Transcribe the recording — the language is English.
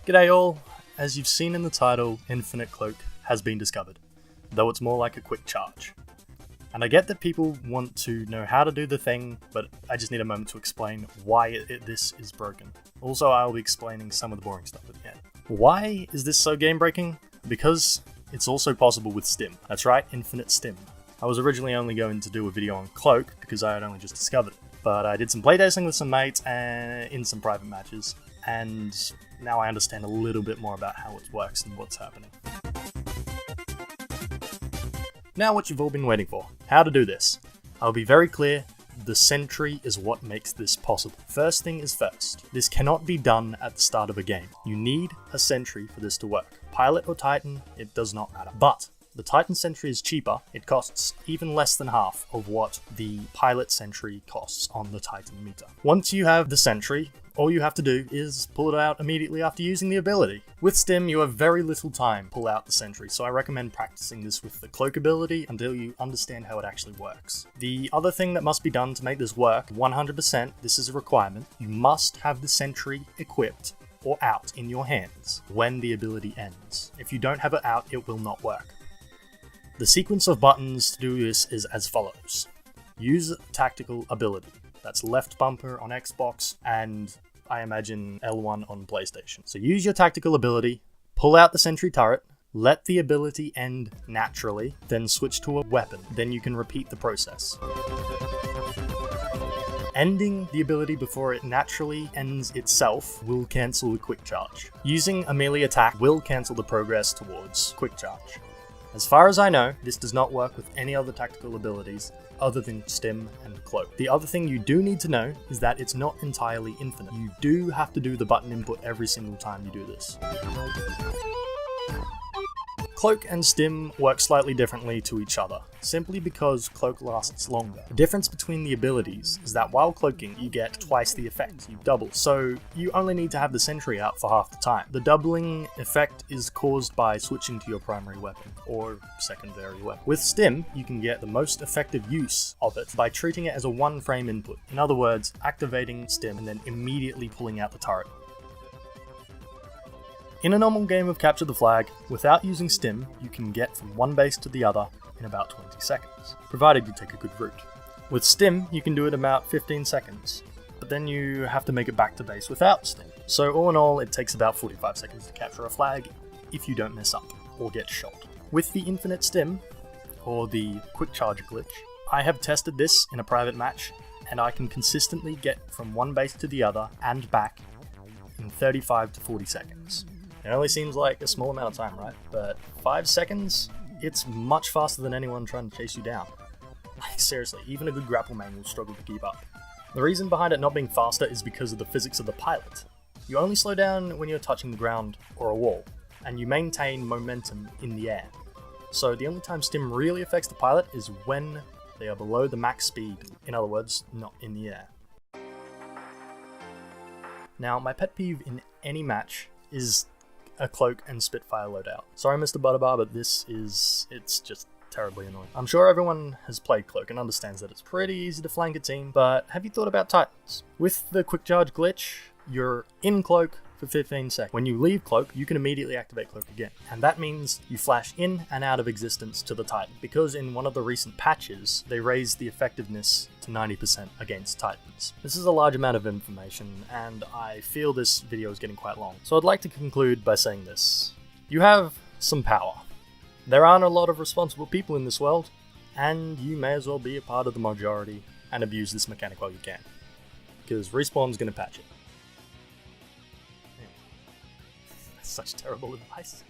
G'day all, as you've seen in the title, Infinite Cloak has been discovered, though it's more like a quick charge. And I get that people want to know how to do the thing, but I just need a moment to explain why this is broken. Also, I'll be explaining some of the boring stuff at the end. Why is this so game breaking? Because it's also possible with Stim. That's right, Infinite Stim. I was originally only going to do a video on Cloak because I had only just discovered it, but I did some playtesting with some mates and in some private matches, and now I understand a little bit more about how it works and what's happening. Now what you've all been waiting for, how to do this. I'll be very clear, the sentry is what makes this possible. First thing is first, this cannot be done at the start of a game. You need a sentry for this to work. Pilot or Titan, it does not matter. But the Titan Sentry is cheaper, it costs even less than half of what the Pilot Sentry costs on the Titan meter. Once you have the Sentry, all you have to do is pull it out immediately after using the ability. With Stim, you have very little time to pull out the Sentry, so I recommend practicing this with the Cloak ability until you understand how it actually works. The other thing that must be done to make this work, 100%, this is a requirement, you must have the Sentry equipped or out in your hands when the ability ends. If you don't have it out, it will not work. The sequence of buttons to do this is as follows. Use tactical ability. That's left bumper on Xbox and I imagine L1 on PlayStation. So use your tactical ability, pull out the sentry turret, let the ability end naturally, then switch to a weapon. Then you can repeat the process. Ending the ability before it naturally ends itself will cancel the quick charge. Using a melee attack will cancel the progress towards quick charge. As far as I know, this does not work with any other tactical abilities other than Stim and Cloak. The other thing you do need to know is that it's not entirely infinite. You do have to do the button input every single time you do this. Cloak and Stim work slightly differently to each other, simply because Cloak lasts longer. The difference between the abilities is that while cloaking, you get twice the effect, you double, so you only need to have the sentry out for half the time. The doubling effect is caused by switching to your primary weapon, or secondary weapon. With Stim, you can get the most effective use of it by treating it as a one-frame input. In other words, activating Stim and then immediately pulling out the turret. In a normal game of Capture the Flag, without using Stim, you can get from one base to the other in about 20 seconds, provided you take a good route. With Stim, you can do it in about 15 seconds, but then you have to make it back to base without Stim. So all in all, it takes about 45 seconds to capture a flag if you don't mess up or get shot. With the Infinite Stim, or the Quick Charge glitch, I have tested this in a private match, and I can consistently get from one base to the other and back in 35 to 40 seconds. It only seems like a small amount of time, right? But 5 seconds? It's much faster than anyone trying to chase you down. Like seriously, even a good grapple man will struggle to keep up. The reason behind it not being faster is because of the physics of the pilot. You only slow down when you're touching the ground or a wall, and you maintain momentum in the air. So the only time Stim really affects the pilot is when they are below the max speed, in other words, not in the air. Now, my pet peeve in any match is a Cloak and Spitfire loadout. Sorry Mr. Butterbar, but it's just terribly annoying. I'm sure everyone has played Cloak and understands that it's pretty easy to flank a team, but have you thought about Titans? With the quick charge glitch, you're in Cloak for 15 seconds. When you leave Cloak, you can immediately activate Cloak again. And that means you flash in and out of existence to the Titan, because in one of the recent patches, they raised the effectiveness to 90% against Titans. This is a large amount of information, and I feel this video is getting quite long. So I'd like to conclude by saying this. You have some power. There aren't a lot of responsible people in this world, and you may as well be a part of the majority and abuse this mechanic while you can, because Respawn's gonna patch it. Such terrible advice.